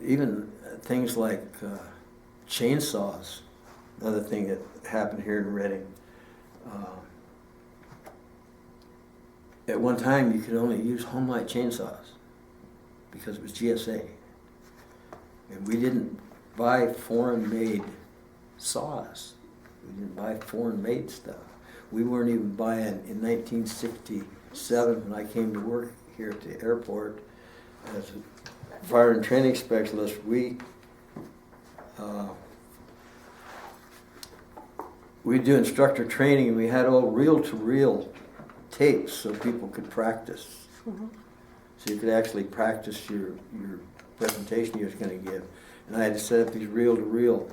even things like chainsaws, another thing that happened here in Reading. At one time, you could only use home light chainsaws because it was GSA. And we didn't buy foreign-made saws. We didn't buy foreign-made stuff. We weren't even buying, in 1967, when I came to work here at the airport as a fire and training specialist, we do instructor training, and we had all reel-to-reel tapes so people could practice. Mm-hmm. So you could actually practice your presentation you was going to give. And I had to set up these reel-to-reel.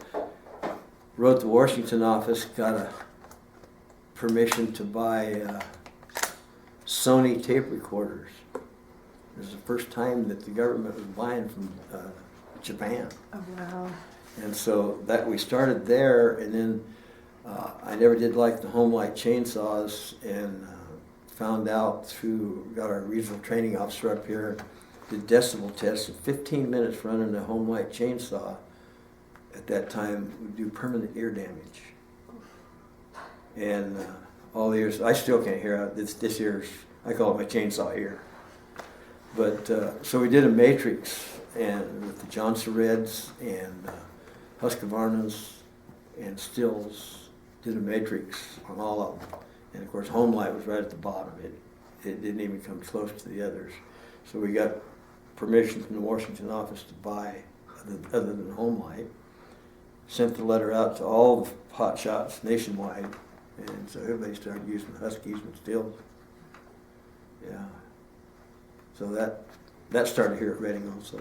Wrote the Washington office, got a permission to buy Sony tape recorders. It was the first time that the government was buying from Japan. Oh, wow. And so that we started there, and then I never did like the home light chainsaws, and found out got our regional training officer up here, did decibel tests, in 15 minutes running the home light chainsaw at that time would do permanent ear damage. And all the ears, I still can't hear it. This ear's, I call it my chainsaw ear. But so we did a matrix, and with the Johnson Reds and Husqvarnas and Stills, did a matrix on all of them. And of course, home light was right at the bottom. It didn't even come close to the others. So we got permission from the Washington office to buy other than home light. Sent the letter out to all the Hotshots nationwide, and so everybody started using Huskies and Stills. Yeah. So that started here at Reading also.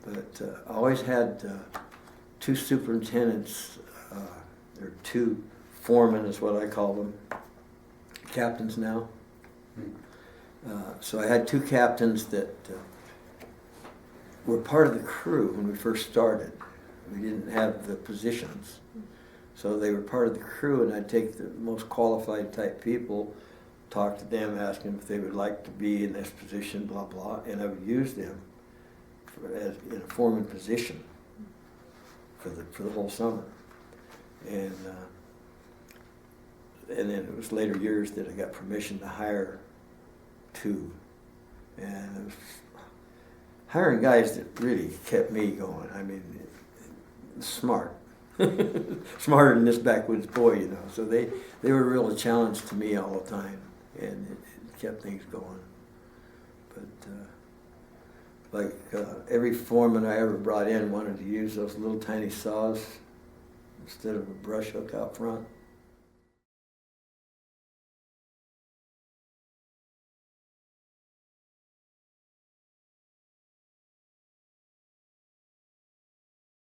But I always had two superintendents, or two foremen is what I call them, captains now. So I had two captains that were part of the crew when we first started. We didn't have the positions. So they were part of the crew, and I'd take the most qualified type people, talk to them, ask them if they would like to be in this position, blah, blah, and I would use them in a foreman position for the whole summer. And then it was later years that I got permission to hire two. And it was hiring guys that really kept me going. I mean, smart. Smarter than this backwoods boy, you know. So they were a real challenge to me all the time, and it kept things going. But every foreman I ever brought in wanted to use those little tiny saws instead of a brush hook out front.